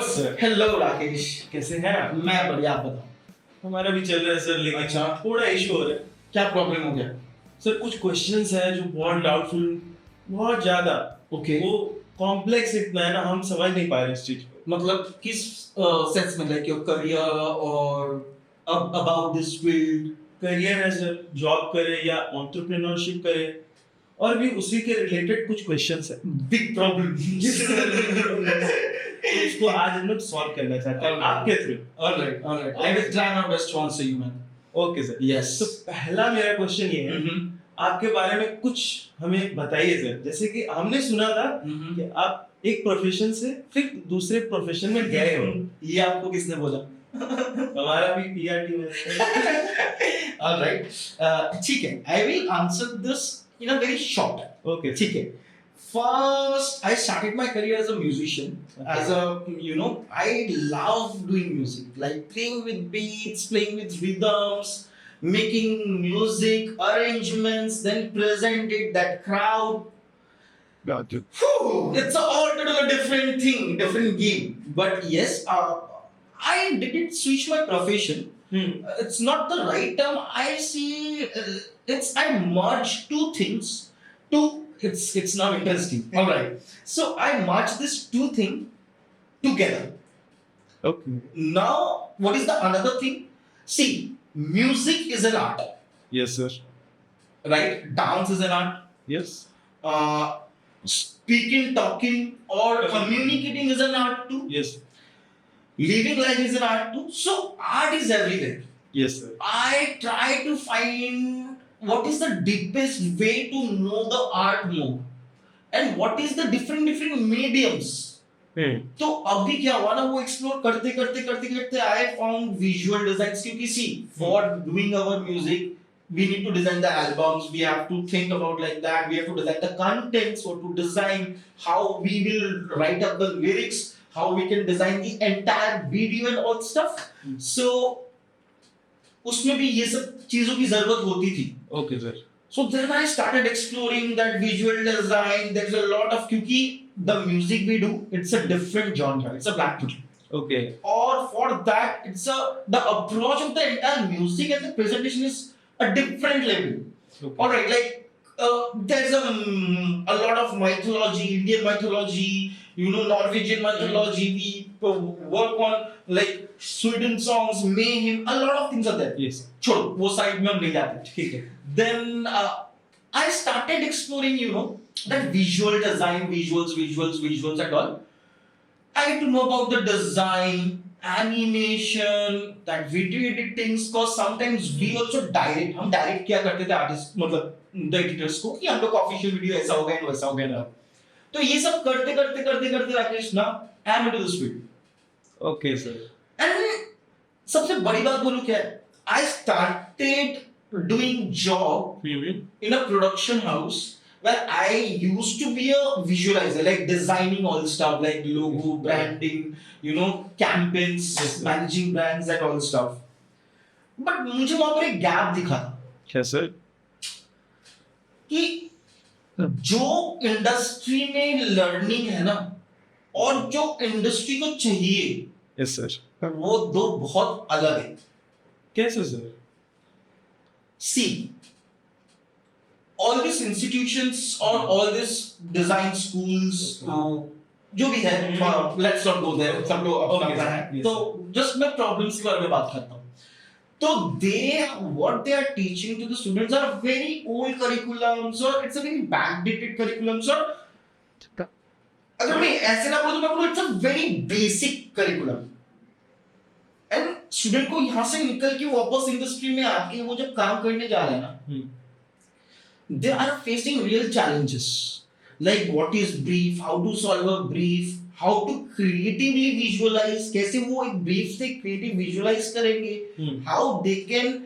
Sir. Hello Rakesh, कैसे हैं आप? मैं बढ़िया, आप बताओ। हमारा भी चल रहा है सर, लेकिन अच्छा। थोड़ा इशू हो रहा है क्या प्रॉब्लम हो गया? सर। कुछ क्वेश्चंस हैं जो बहुत डाउटफुल, बहुत ज्यादा। ओके। वो कॉम्प्लेक्स इतना है ना, हम समझ नहीं पा रहे इस चीज को। मतलब किस सेंस में, लाइक योर करियर और अबाउट दिस फील्ड? करियर है सर, जॉब करे या एंटरप्रेन्योरशिप करे, और भी उसी के रिलेटेड कुछ क्वेश्चंस है। Big problem. इसको आज हम लोग सॉल्व करना चाहते हैं आपके थ्रू। Alright, alright, I will try my best to answer you, man. Okay sir. Yes. तो पहला मेरा क्वेश्चन ये है, आपके बारे में कुछ हमें बताइए सर। जैसे कि हमने सुना था कि आप एक प्रोफेशन से फिर दूसरे प्रोफेशन में गए हो। ये आपको किसने बोला? हमारा भी पीआरटी में। ऑलराइट, ठीक है, I will answer this in a very short. Okay ठीक है। First, I started my career as a musician. Okay. As a, I love doing music, like playing with beats, playing with rhythms, making music arrangements, then present it that crowd. Got you. It's a altogether different thing, different game. But yes, I didn't switch my profession. It's not the right term. I see. I merged two things. It's now interesting. All right. So I merged these two things together. Okay. Now, what is the another thing? See, music is an art, Yes sir. right? Dance is an art. Yes. Speaking, talking, or communicating is an art too. Yes. Living life is an art too. So art is everywhere. Yes sir. I try to find what is the deepest way to know the art more, and what is the different mediums. तो अभी क्या हुआ ना, वो explore करते करते I found visual designs, क्योंकि see for doing our music we need to design the albums, we have to think about like that, we have to design the contents, what to design, how we will write up the lyrics, how we can design the entire video and all stuff. So उसमें भी ये सब चीजों की जरूरत होती थी. Okay sir. So then I started exploring that visual design. There's a lot of, क्योंकि the music we do, it's a different genre, it's a black metal. Okay. Or for that, the approach of the entire music and the presentation is a different level. Okay. All right, like there's a lot of mythology, Indian mythology, Norwegian mythology. We work on like Sweden songs, mayhem, a lot of things are there. Yes. छोड़ो, वो side में हम नहीं जाते, ठीक है. Then I started exploring, that visual design, visuals and all. I had to know about the design, animation, that video editing, because sometimes we also direct. हम direct क्या करते थे artists, मतलब the editors को, कि हम लोग official video ऐसा हो गया वैसा हो गया ना. तो ये सब करते राकेश ना, I am into this field. Okay sir. And सबसे बड़ी बात बोलूं क्या है, I started doing job in a production house where I used to be a visualizer, like designing all stuff like logo, branding, campaigns, Yes, sir. managing brands and all stuff. But मुझे वहां पर एक gap दिखा था Yes sir. कि जो industry में learning है ना, और जो इंडस्ट्री को चाहिए, Yes sir. वो दो बहुत अलग है. कैसे sir? See, all these institutions or all these design schools, जो भी है, let's not go there, सब लोग अपना अपना है. तो just मैं problems के बारे में बात करता हूँ. तो what they are teaching to the students are very old curriculums, or it's a very backdated curriculums, or अगर मैं ऐसे ना बोलूँ तो मैं बोलूँ it's a very basic curriculum. And student को यहाँ से निकल के वापस इंडस्ट्री में आके वो जब काम करने जा रहे हैं ना, they are facing real challenges, like what is brief, how to solve a brief, how to creatively visualise, कैसे वो एक ब्रीफ से क्रिएटिव विजुअलाइज करेंगे, how they can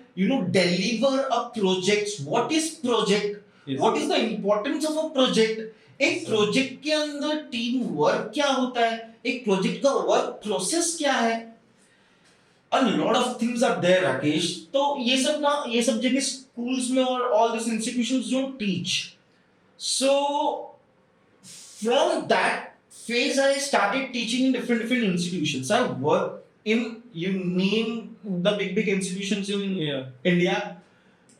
deliver a project, what is project, what is the importance of a project, एक project के अंदर team work क्या होता है, एक प्रोजेक्ट का वर्क प्रोसेस क्या है. A lot of things are there, Rakesh. तो ये सब जगह schools में और all these institutions don't teach. So from that phase I started teaching in different institutions. I work in, you name the big institutions in India.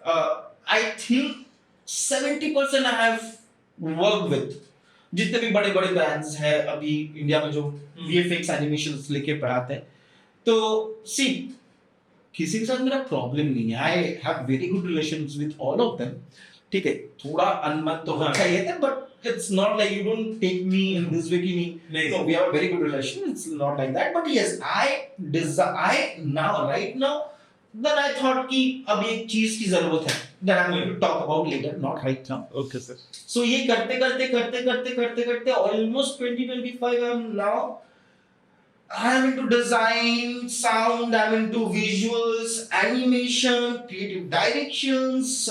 I think 70% I have worked with. जितने भी बड़े बड़े brands हैं अभी India में जो VFX animations लेके पढ़ाते हैं, तो सी किसी के साथ मेरा प्रॉब्लम नहीं है. I have very good relations with all of them. ठीक है, थोड़ा अनमत तो होना चाहिए था, but it's not like you don't take me in this way कि नहीं. No, we have a very good relation. It's not like that, but yes, I now right now then I thought कि अब एक चीज की जरूरत है that I'm going to talk about later, not right now. Okay sir. So ये करते almost 2025 I'm now. I'm into design, sound, I'm into visuals, animation, creative directions,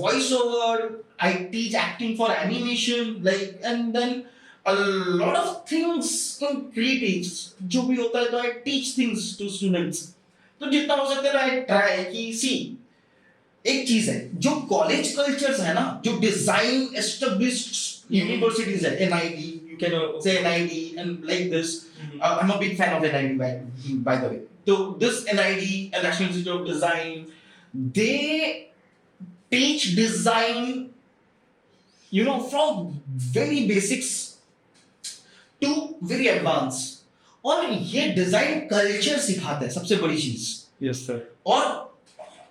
voiceover. I teach acting for animation, like, and then a lot of things in creatives. जो भी होता है तो I teach things to students. तो जितना हो सकता है I try कि see, एक चीज है जो कॉलेज कल्चर्स है ना, जो डिजाइन एस्टेब्लिश्ड यूनिवर्सिटीज है, NID, you can say NID and like this. I'm a big fan of NID by the way. So this NID, National Institute of Design, they teach design, from very basics to very advanced. और ये design culture सिखाता है, सबसे बड़ी चीज. Yes sir. और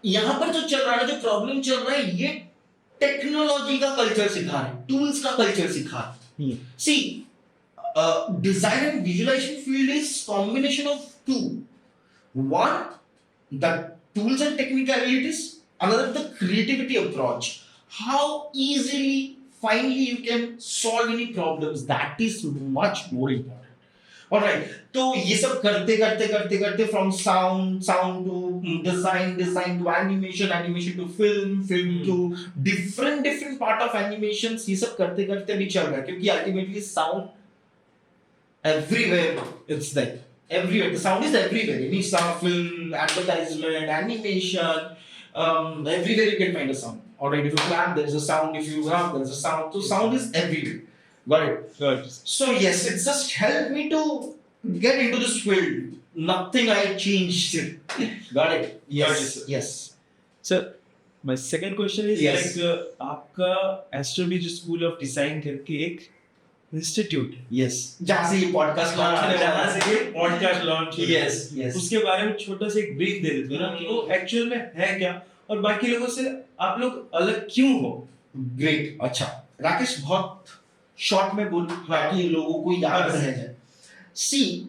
यहाँ पर जो चल रहा है, जो प्रॉब्लम चल रहा है, ये टेक्नोलॉजी का कल्चर सिखा रहे हैं, टूल्स का कल्चर सिखा रहे हैं. See, design and visualisation field is combination of two. One, the tools and technicalities, another the creativity approach. How easily, finally you can solve any problems, that is much more important. Alright, तो ये सब करते from sound to design to animation to film to different part of animations. ये सब करते भी चल रहा है, क्योंकि ultimately sound everywhere, it's like everywhere. The sound is everywhere. Any sound, film, advertisement, animation, everywhere you can find a sound. Alright, if you clap, there is a sound. If you run, there is a sound. So sound is everywhere. Got it. So yes, it's just helped me to get into this field. Nothing I changed. Got it. Yes. Sir, my second question is Yes. like आपका Astrobeach School of Design करके एक institute, Yes. जहाँ से ये podcast launch होने वाला है. जहाँ से पॉडकास्ट लॉन्च, Yes. उसके बारे में छोटा सा एक ब्रीफ दे देते ना कि वो एक्चुअल में है क्या और बाकी लोगों से आप लोग अलग क्यों हो. Great. अच्छा, राकेश बहुत शॉर्ट में बोल ताकि लोगों को याद रह जाए. See,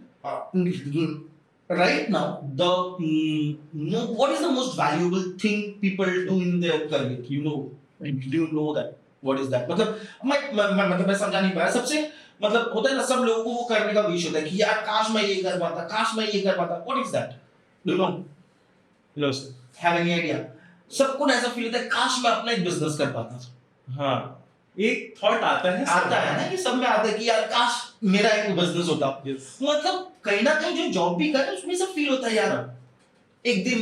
right now, what is the most valuable thing people do in their career? Do you know that? What is that? मतलब मैं समझा नहीं पाया. सबसे मतलब होता है ना, सब लोगों को वो करने का विश होता है कि यार काश मैं ये कर पाता, काश मैं ये कर पाता. What is that? Do you know? Low sir. Have any idea? सबको ऐसा फील होता है काश मैं अपना एक बिजनेस कर पाता. हाँ, एक थॉट आता है ना, कि सब में आता है कि यार काश मेरा एक बिजनेस होता. मतलब कहीं ना कहीं जो जॉब भी करे उसमें सब फील होता है यार एक दिन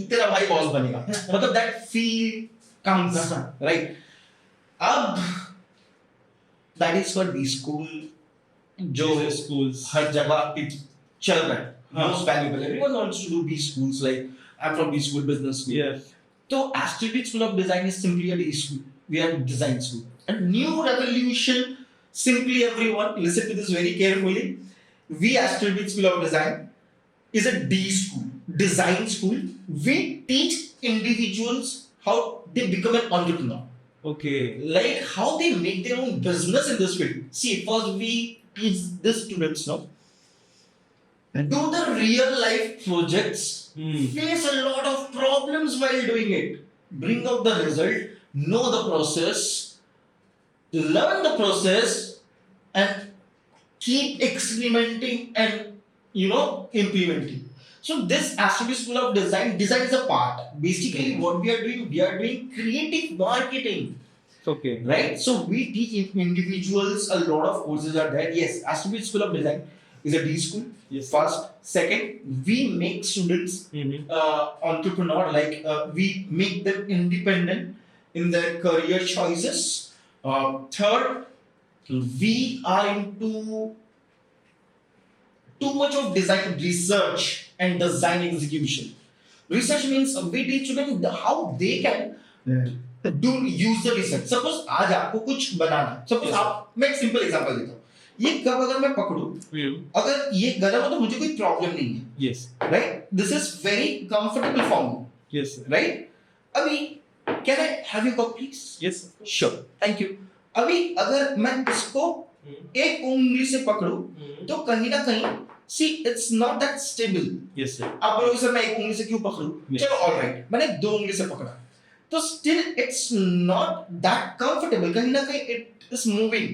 तेरा भाई बॉस बनेगा. मतलब दैट फील कम्स, राइट. अब that is for B school, जो स्कूल्स हर जगह चल रहा है. Most valuable, everyone wants to do B schools. Like I am from B school business school. तो Astrobeach School of Design is simply a D school. We are a design school. A new revolution. Simply everyone, listen to this very carefully. We Astrobeach School of Design is a D school, design school. We teach individuals how they become an entrepreneur. Okay. Like how they make their own business in this field. See, first we teach the students now. Do the real life projects. Face a lot of problems while doing it. Bring out the result. Know the process. Learn the process. And keep experimenting and implementing. So this Astrobeach School of Design is a part. Basically, what we are doing creative marketing. Okay. Right? So we teach individuals, a lot of courses are there. Yes, Astrobeach School of Design is a D school. Yes. First. Second, we make students entrepreneur. Like we make them independent in their career choices. Third, we are into too much of design research and design execution. Research means we teach them how they can do user research. Suppose आज आपको कुछ बनाना है. Suppose Yes, आप मैं एक simple example देता हूँ. ये कप अगर मैं पकड़ूं, अगर ये गर्म है तो मुझे कोई प्रॉब्लम नहीं है. Yes. Right? This is very comfortable for me. Yes. Sir. Right? अभी can I have your cup please? Yes. Sure. Thank you. अभी अगर मैं इसको एक उंगली से पकड़ूं तो कहीं ना कहीं see it's not that stable. Yes sir. आप बोलोगे सर मैं एक उंगली से क्यों पकड़ूं? Yes. चलो all right. मैंने दो उंगली से पकड़ा तो still it's not that comfortable. कहीं ना कहीं it is moving.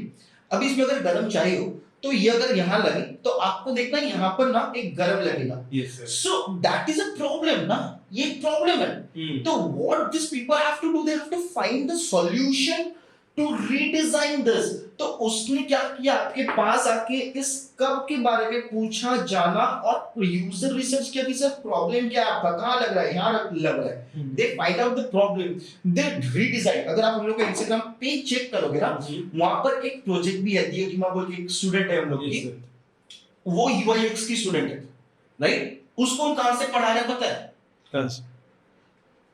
अभी इसमें अगर गर्म चाहिए हो तो ये अगर यहाँ लगे तो आपको देखना यहाँ पर ना एक गर्म लगेगा. Yes sir. So that is a problem ना. ये प्रॉब्लम है. तो what these people have to do, they have to find the solution to redesign this. तो उसने क्या किया, आपके पास आके इस कप के बारे में पूछा जाना और यूजर रिसर्च किया कि सर प्रॉब्लम क्या है आपका, कहाँ लग रहा है, यहाँ लग रहा है. They find out the problem, they redesign. अगर आप हम लोग का इंस्टाग्राम पेज चेक करोगे ना, वहां पर एक प्रोजेक्ट भी है, दियो टीमा बोल के एक स्टूडेंट है हम लोग की, वो यूआई यूएक्स की स्टूडेंट है, राइट. उसको हम कहाँ से पढ़ा रहे हैं पता है?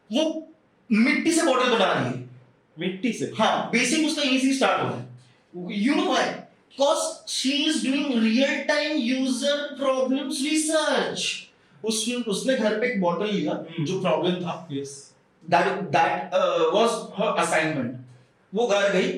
वो मिट्टी से बॉटल बना रही है. मिट्टी से? हाँ, बेसिक उसका यहीं से स्टार्ट होगा. You know why? Because she is doing real time user problems research. उसने घर पे एक बॉटल लिया जो प्रॉब्लम था. Yes. That was her assignment. वो घर गई,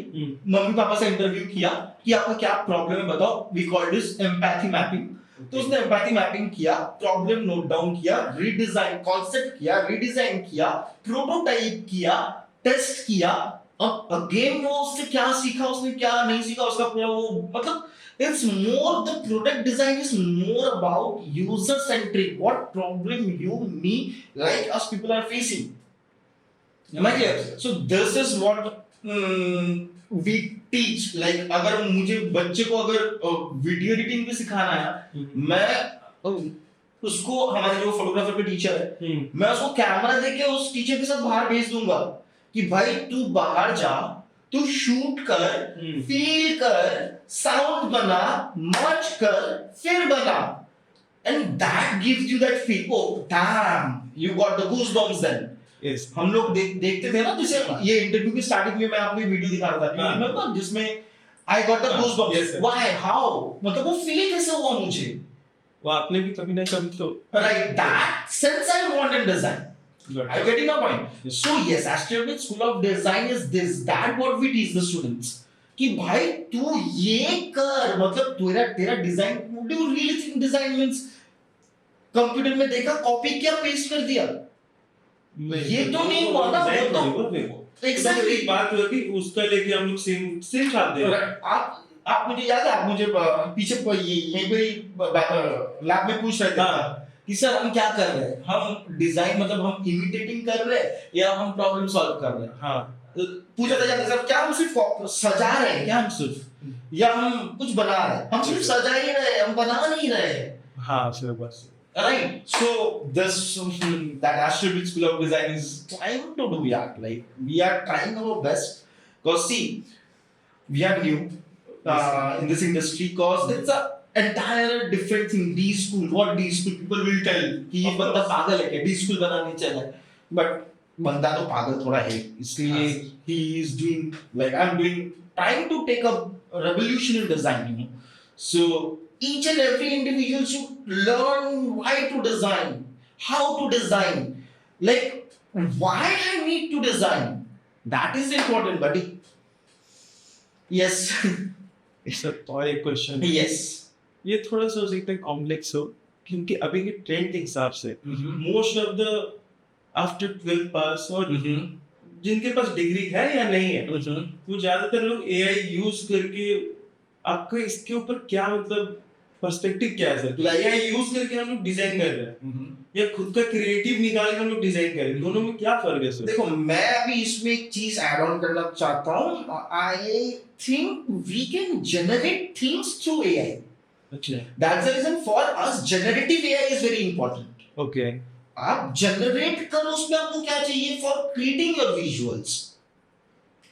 मम्मी पापा से इंटरव्यू किया कि आपका क्या प्रॉब्लम है बताओ. We call this empathy mapping. तो उसने empathy mapping किया, प्रॉब्लम नोट डाउन किया, रीडिजाइन कॉन्सेप्ट किया, रीडिजाइन किया, प्रोटोटाइप किया, टेस्ट किया. अब अगेन वो उससे क्या सीखा, उसने क्या नहीं सीखा, उसका वो मतलब it's more, the product design is more about user centric. What problem you, me, like us people are facing. Am I clear? So this is what we teach. Like अगर मुझे बच्चे को अगर वीडियो एडिटिंग भी सिखाना है, मैं उसको, हमारे जो फोटोग्राफर के टीचर है, मैं उसको कैमरा देके उस टीचर के साथ बाहर भेज दूंगा कि भाई तू बाहर जा, तू शूट कर, फील कर, साउंड बना, मर्ज कर, फिर बना. And that gives you that feel. Oh damn, you got the goosebumps then. Yes. हम लोग देखते थे ना, जैसे ये इंटरव्यू की स्टार्टिंग में मैं आपको वीडियो दिखा रहा था, remember जिसमें I got the goosebumps. Yes, Why? How? मतलब वो फील कैसे हुआ मुझे? वो आपने भी कभी ना कभी तो. Right. That sense I want in design. Are you getting my point? Yes. So yes, Astrobit School of Design is this. That what we teach the students. कि भाई तू ये कर, मतलब तेरा design, do you really think design means computer में देखा, copy किया, पेस्ट कर दिया? ये तो नहीं हुआ ना. वो तो एग्जैक्टली बात हुई कि उसका लेके हम लोग सेम खाते हैं. आप मुझे याद है, आप मुझे पीछे यहीं पे लैब में पूछ रहे थे कि सर हम क्या कर रहे हैं, हम डिजाइन मतलब हम इमिटेटिंग कर रहे हैं या हम प्रॉब्लम सॉल्व कर रहे हैं. हाँ, पूछा था जाता सर क्या हम सिर्फ सजा रहे हैं क्या, हम सिर्फ, या हम कुछ बना रहे हैं? हम सिर्फ सजा ही रहे हैं, हम बना नहीं रहे हैं. हाँ सिर्फ बस. Right. So this that Astrobit School of Design is trying to do that. Like we are trying our best. Cause see, we are new in this industry. Cause it's a entire different thing. D school, what D school people will tell कि ये बंदा पागल है क्या, D school बनाने चला है. But बंदा तो पागल थोड़ा है, इसलिए he is doing like I'm doing, trying to take a revolution in design. You know, so each and every individual should learn why to design, how to design, like why I need to design. That is important, buddy. Yes. Sir तो एक question. Yes. ये थोड़ा सा हो सकता है complex हो, क्योंकि अभी के ट्रेंड के हिसाब से most of the after 12th पास और जिनके पास डिग्री है या नहीं है, वो ज्यादातर लोग एआई यूज करके, आपको इसके ऊपर क्या मतलब पर्सपेक्टिव क्या है सर? एआई यूज करके हम लोग डिजाइन कर रहे हैं या खुद का क्रिएटिव निकाल के हम लोग डिजाइन कर रहे हैं, दोनों में क्या फर्क है सर? देखो मैं अभी इसमें एक चीज ऐड ऑन करना चाहता हूँ. I think we can generate things through AI. अच्छा, that's the reason for us generative AI is very important. Okay, आप जनरेट करो, उसमें आपको क्या चाहिए for creating your visuals.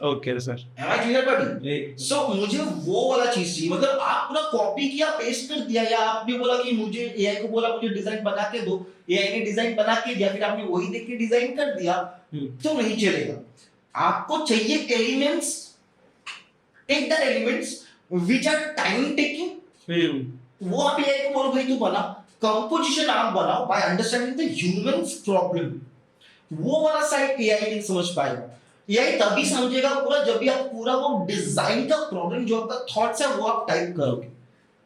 Okay sir. Am I clear buddy? So मुझे वो वाला चीज चाहिए, मतलब आप पूरा कॉपी किया पेस्ट कर दिया, या आपने बोला कि मुझे एआई को बोला मुझे डिजाइन बना के दो, एआई ने डिजाइन बना के दिया, फिर आपने वही देख के डिजाइन कर दिया, तो नहीं चलेगा। आपको चाहिए elements, take the elements which are time taking, वो आप एआई को बोलो भाई तू बना, कंपोजिशन आप बनाओ by understanding the humans problem, वो वाला साइड एआई नहीं समझ पाएगा। एआई तभी समझेगा पूरा जब भी आप पूरा वो डिजाइन का प्रॉब्लम जो आपका थॉट्स है वो आप टाइप करोगे,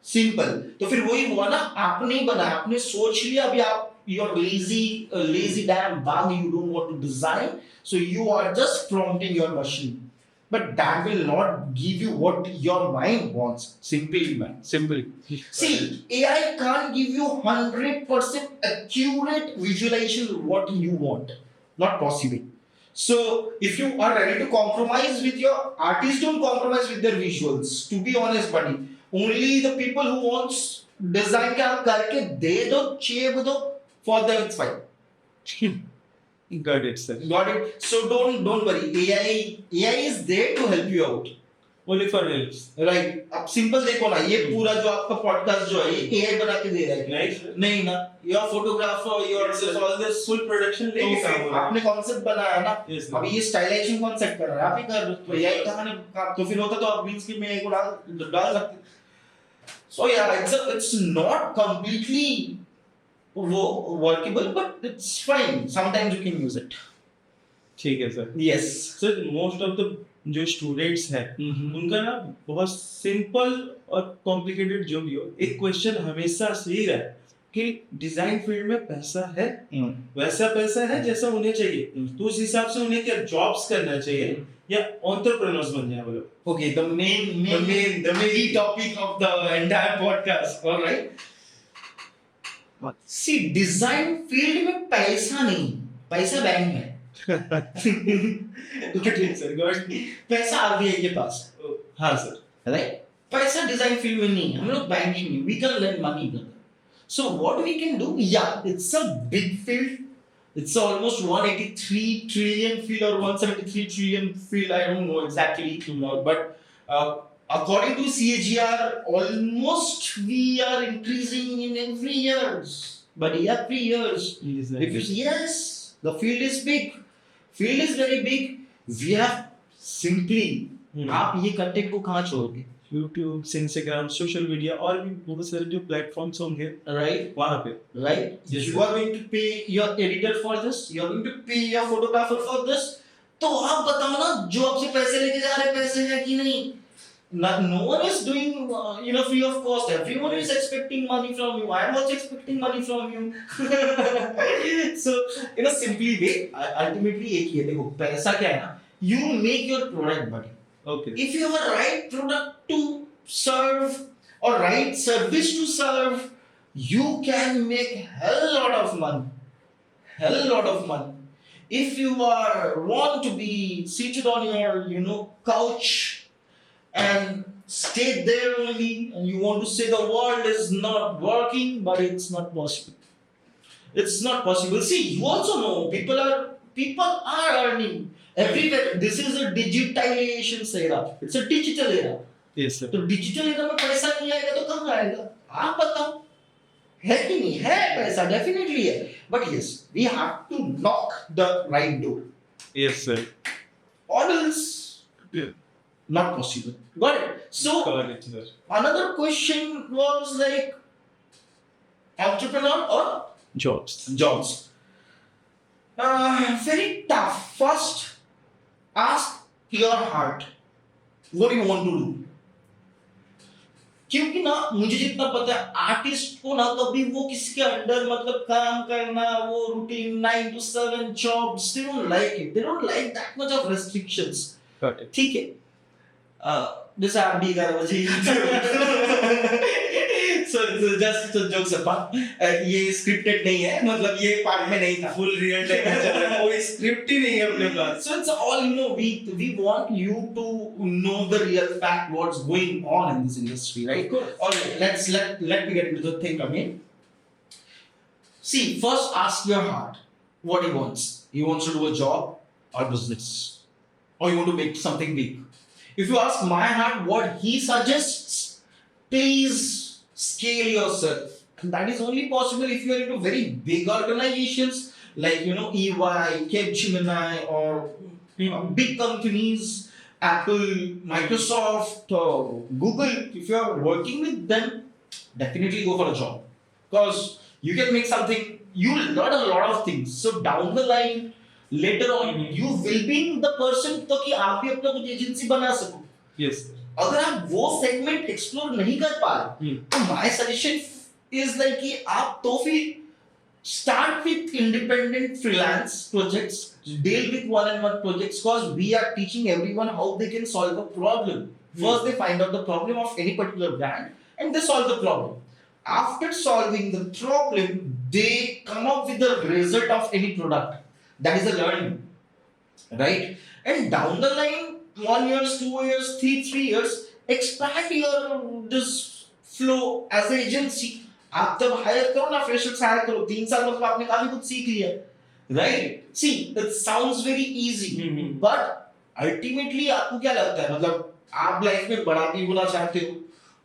सिंपल। तो फिर वही हुआ ना, आपने ही बनाया, आपने सोच लिया, अभी आप you are lazy damn bug, you don't want to design, so you are just prompting your machine, but that will not give you what your mind wants, simply man, simple. see AI can't give you 100% accurate visualization what you want, not possible. So if you are ready to compromise with your artists, don't compromise with their visuals, to be honest buddy, only the people who wants design ka karke de do cheap do, for them it's fine. Got it sir। Got it. So don't worry, AI is there to help you out. Only for helps। Right. अब simple देखो ना, ये पूरा जो आपका podcast जो है ये एआई बना के दे रहा है, नहीं नहीं ना, your photographer, your all this full production लेके काम हो रहा है। आपने कॉन्सेप्ट बनाया ना, Yes, अब ये स्टाइलाइजेशन कौन सेट कर रहा है, आप ही कर रहे हो, तो एआई कहां ने, तो फिर होता तो आप ग्रीन स्क्रीन में एआई को डाल सकते। सो या इट्स नॉट कंप्लीटली वो workable, but it's fine, sometimes you can use it. ठीक है sir. Yes sir most of the जो स्टूडेंट्स हैं उनका ना बहुत सिंपल और कॉम्प्लिकेटेड जो भी हो, एक क्वेश्चन हमेशा से ही रहा है कि डिजाइन फील्ड में पैसा है, वैसा पैसा है जैसा उन्हें चाहिए, तो उस हिसाब से उन्हें क्या जॉब्स करना चाहिए या एंटरप्रेन्योर्स बन जाए वो लोग। Okay, the main topic of the entire podcast. All right. See, design field में पैसा नहीं, पैसा बैंक में। ठीक सर, गॉट। पैसा आरबीआई के पास। हाँ सर, राइट। पैसा डिजाइन फील्ड में नहीं है, हम लोग बैंकिंग में, we can lend money brother. So what we can do? Yeah, it's a big field. It's almost 183 trillion field or 173 trillion field. I don't know exactly, but according to CAGR, almost we are increasing in every years. But every years, if you see, yes, the field is big. Field is very big. We have simply, आप ये content को कहाँ छोड़ोगे? YouTube, Instagram, social media और भी बहुत सारे जो प्लेटफॉर्म्स होंगे, राइट, वहाँ पे, right, you are going to pay your editor for this, you are going to pay your photographer for this, तो आप बताओ ना, जो आपसे पैसे लेके जा रहे हैं पैसे हैं कि नहीं? No one is doing free of cost. Everyone is expecting money from you. I am also expecting money from you. So in a simply way, ultimately एक ही है, देखो पैसा क्या है ना, you make your product buddy. Okay. If you have a right product to serve or right service to serve, you can make hell lot of money. Hell lot of money. If you want to be seated on your couch and stay there only, and you want to say the world is not working, but it's not possible. It's not possible. See, you also know people are earning everywhere. This is a digitalization era. It's a digital era. Yes sir। तो digital era में पैसा नहीं आएगा तो कहाँ आएगा? आप बताओ, है कि नहीं है? पैसा डेफिनेटली है, but yes, we have to knock the right door. Yes sir। Or else, not possible. Got it? So Got it sir। another question was like entrepreneur or Jobs। very tough. First, ask your heart. What do you want to do? क्योंकि ना मुझे जितना पता है, artist को ना कभी वो किसके अंडर मतलब काम करना, वो routine 9 to 7 jobs, they don't like it. They don't like that much of restrictions. Got it। ठीक है, जैसे आप भी 11 बजे so just jokes apart, ये स्क्रिप्टेड नहीं है, मतलब ये पार्ट में नहीं था, फुल रियल टाइम में चल रहा है, कोई स्क्रिप्ट ही नहीं है अपने पास। so it's all we want you to know the real fact what's going on in this industry, right? Of course. All right, let me get into the thing again. See, first ask your heart what he wants. He wants to do a job or business. or you want to make something big. If you ask my heart what he suggests, please scale yourself. And that is only possible if you are into very big organizations like EY, Capgemini, or big companies, Apple, Microsoft, Google. If you are working with them, definitely go for a job because you can make something. You will learn a lot of things. So down the line, later on, you will be the person तो कि आप भी अपना कुछ agency बना सको. Yes. अगर आप वो सेगमेंट एक्सप्लोर नहीं कर पा रहे तो माय सजेशन इज लाइक कि आप तो फिर start with independent freelance projects, deal with one-on-one projects because we are teaching everyone how they can solve a problem. First they find out the problem of any particular brand and they solve the problem. After solving the problem, they come up with the result of any product. That is a learning, right? And down the line, 1 year, 2 years, 3 years, expand your this flow as an agency. आप तब higher करो ना, freshers higher करो, 3 साल मतलब आपने काफी कुछ सीख लिया, right? See it sounds very easy but ultimately आपको क्या लगता है, मतलब आप लाइफ में बड़ा भी होना चाहते हो,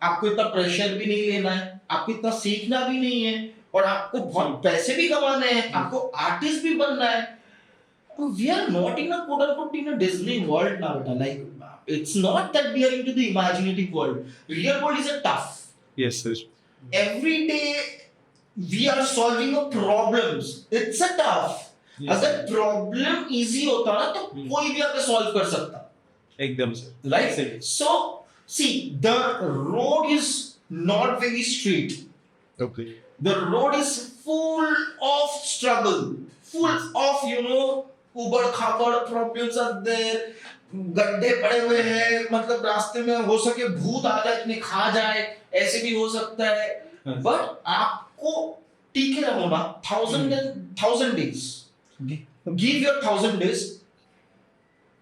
आपको इतना प्रेशर भी नहीं लेना है, आपको इतना सीखना भी नहीं है और आपको बहुत पैसे भी कमाने हैं, आपको आर्टिस्ट भी बनना है. We are not in a quote unquote in a Disney world now, like it's not that we are into the imaginative world. Real world is a tough. Yes, sir. Every day we are solving a problems. It's a tough. Yes. अगर problem easy होता ना तो कोई भी आके solve कर सकता. एकदम sir. Right? So see, the road is not very straight. Okay. The road is full of struggle, full of उबड़ खाबड़ प्रॉब्लम्स आर देयर. गड्ढे पड़े हुए हैं, मतलब रास्ते में हो सके भूत आ जाए, इतने खा जाए, ऐसे भी हो सकता है. बट आपको टीके रहो ना 1000 days. Give your 1000 days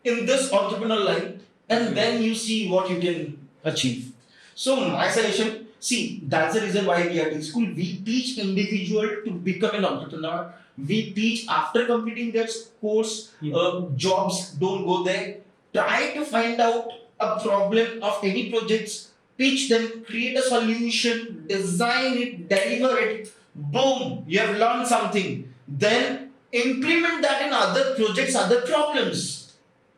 in this entrepreneurial line and then you see what you can achieve. So my suggestion, see, that's the reason why we are in school. We teach individual to become an entrepreneur. We teach after completing their course, jobs, don't go there. Try to find out a problem of any projects, pitch them, create a solution, design it, deliver it. Boom, you have learned something. Then implement that in other projects, other problems.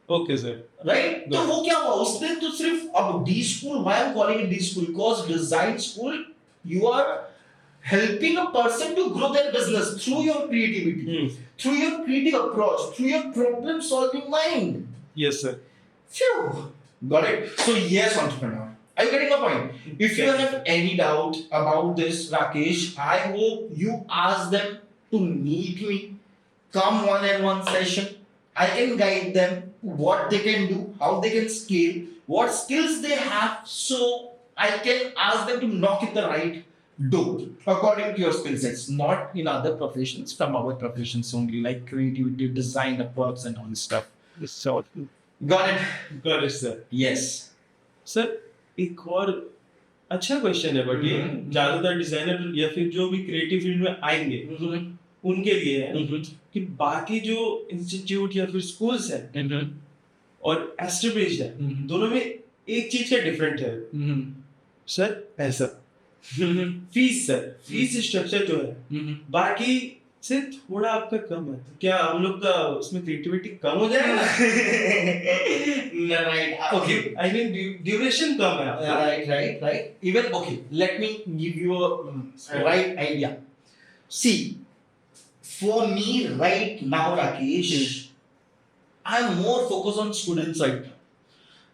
Okay, sir. Right? तो वो क्या हुआ उसने तो सिर्फ अब D school, why I'm calling it D school? Because design school, you are helping a person to grow their business through your creativity, through your creative approach, through your problem solving mind. Yes, sir. Phew. Got it? So yes, entrepreneur. Are you getting my point? If you have any doubt about this, Rakesh, I hope you ask them to meet me. Come one-on-one session. I can guide them what they can do, how they can scale, what skills they have, so I can ask them to knock it the right door according to your skill sets, not in other professions, from our professions only, like creativity, design, works and all this stuff. So, Got it? got it, sir. Yes. Sir एक और अच्छा question है, but ये ज्यादातर designer या फिर जो भी क्रिएटिव फील्ड में आएंगे उनके लिए है कि बाकी जो इंस्टीट्यूट या फिर स्कूल्स है और एस्टेब्लिश्ड है, दोनों में एक चीज का डिफरेंट है, सर पैसा. फीस सर, फीस स्ट्रक्चर जो है बाकी से थोड़ा आपका कम है. तो क्या हम लोग का उसमें क्रिएटिविटी कम हो जाएगा? Right. Okay. I mean duration कम है आपका. Right. Even okay. Let me give you a right idea. See, for me right now, Rakesh, I'm more focused on student side.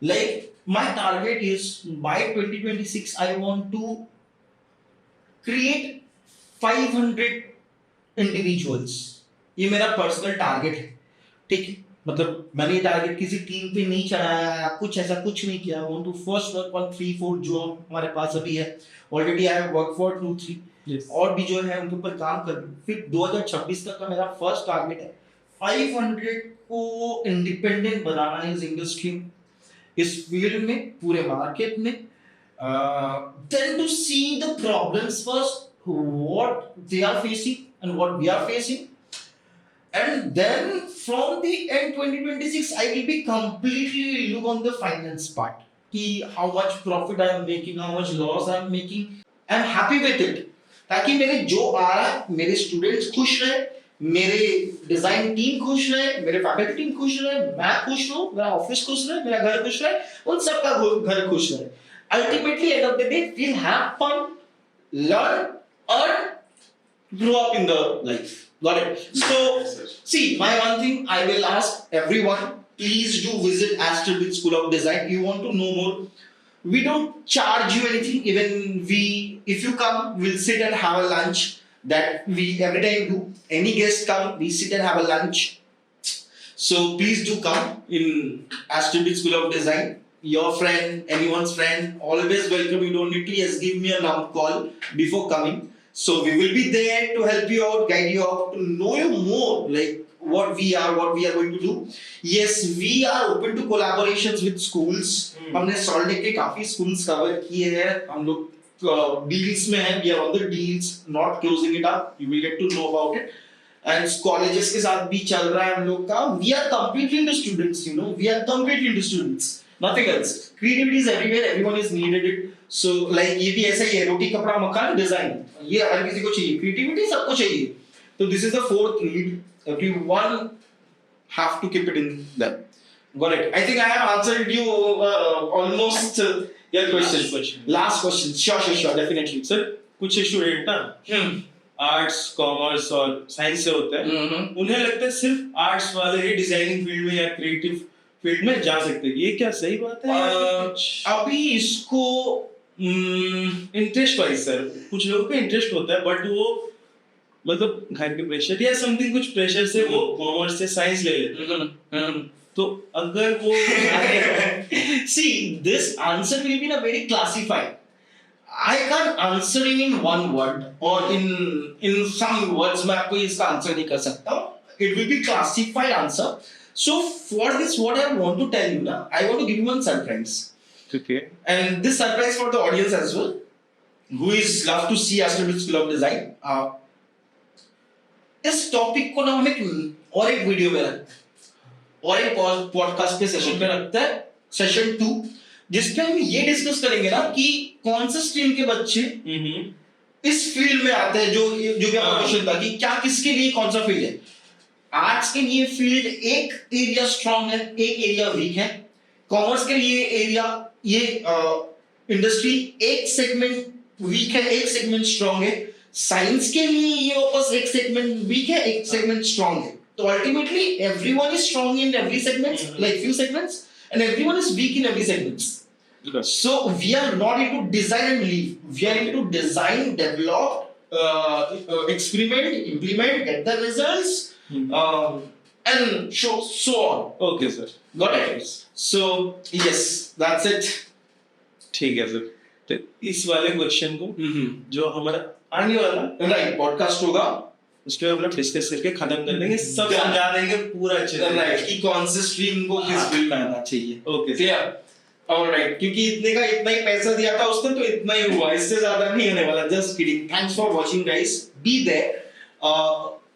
Like my target is by 2026, I want to create 500 individuals. ये मेरा personal target है, ठीक है? मतलब मैंने ये target किसी team पे नहीं चढ़ाया, कुछ ऐसा कुछ नहीं किया. I want to first work on 3-4 जो हमारे पास अभी है. Already I have worked for 2-3. Yes. और भी जो है उनके ऊपर काम कर. फिर 2026 तक का मेरा फर्स्ट टारगेट है 500 को इंडिपेंडेंट बनाना इस इंडस्ट्री में, इस फील्ड में, पूरे मार्केट में. Then to see the problems first, what they are facing and what we are facing, and then from the end 2026, I will be completely look on the finance part. कि how much profit I am making, how much loss I am making. I am happy with it. ताकि मेरे जो आ रहा है, मेरे students खुश रहे, मेरे डिजाइन टीम खुश रहे, मेरे फैकल्टी टीम खुश रहे, मैं खुश हूँ, मेरा ऑफिस खुश रहे, मेरा घर खुश रहे, उन सबका घर खुश रहे. Ultimately, end of the day, we'll have fun, learn, earn, grow up in the life. Got it? So, see, my one thing I will ask everyone, please do visit Astrobit School of Design. You want to know more? We don't charge you anything. Even if you come, we'll sit and have a lunch. That we every time do. Any guest come, we sit and have a lunch. So please do come in Astrobit School of Design. Your friend, anyone's friend, always welcome. You don't need to just give me a call before coming. So we will be there to help you out, guide you out, to know you more, like what we are going to do. Yes, we are open to collaborations with schools. हमने salt के काफी schools cover किए हैं. हम लोग deals में हैं. We are on the deals, not closing it up. You will get to know about it. And colleges के साथ भी चल रहा है हम लोग का. We are completely into students, you know. We are completely into students. Nothing else. Creativity is everywhere. Everyone is needed it. So like ये भी ऐसा ही है. रोटी कपड़ा मकान डिजाइन. ये हर किसी को चाहिए. Creativity सबको चाहिए. So this is the fourth need. Everyone have to keep it in them. Got it. I think I have answered you almost your question. Last question. Sure. Definitely. Sir कुछ student ना arts commerce और science से होते हैं, उन्हें लगता है सिर्फ आर्ट्स वाले ही डिजाइनिंग फील्ड में या क्रिएटिव फील्ड में जा सकते हैं. ये क्या सही बात है? अभी इसको इंटरेस्ट वाइज सर कुछ लोगों का इंटरेस्ट होता है, बट वो मतलब घर के प्रेशर या समथिंग कुछ प्रेशर से वो कॉमर्स से साइंस ले लेते हैं. तो अगर वो see this answer will be very classified. I can't answer in one word or in some words. मैं आपको इसका आंसर नहीं कर सकता. It will be classified answer. So for this, what I want to tell you now, I want to give you one surprise. Okay. And this surprise for the audience as well, who is love to see Astrobit School of Design. इस topic को ना हम एक video में रखते हैं और एक पॉडकास्ट पे सेशन पे रखते हैं, सेशन 2, जिसपे हम ये डिस्कस करेंगे ना कि कौन सा स्ट्रीम के बच्चे इस फील्ड में आते हैं, जो भी आपका क्वेश्चन था कि क्या किसके लिए कौन सा फील्ड है. आर्ट्स के लिए फील्ड एक एरिया स्ट्रांग है, एक एरिया वीक है. कॉमर्स के लिए एरिया ये इंडस्ट्री एक सेगमेंट वीक है, एक सेगमेंट स्ट्रांग है. साइंस के लिए ये वापस एक सेगमेंट वीक है, एक सेगमेंट स्ट्रांग है. तो ultimately everyone is strong in every segment, like few segments, and everyone is weak in every segments. So we are not into design and leave. We are into design, develop, experiment, implement, get the results, and so on. Okay sir. Got it? So yes, that's it. ठीक है sir. तो इस वाले question को जो हमारा आने वाला राइट पॉडकास्ट होगा उसके हम लोग डिस्कस करके खत्म कर देंगे, सब समझा देंगे पूरा अच्छे से राइट कि कौन से स्ट्रीम को किस फील्ड में आना चाहिए. Okay clear. ऑलराइट, क्योंकि इतना ही पैसा दिया था उसने तो इतना ही हुआ, इससे ज्यादा नहीं होने वाला. Just kidding. Thanks for watching guys. Be there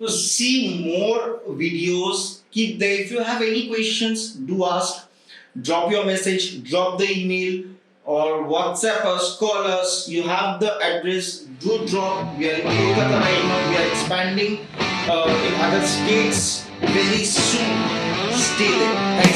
to see more videos. Keep there. If you have any questions, do ask. Drop your message, drop the email or WhatsApp us, call us. You have the address. Do drop. We are in Kolkata right now. We are expanding in other states very soon. Stay there.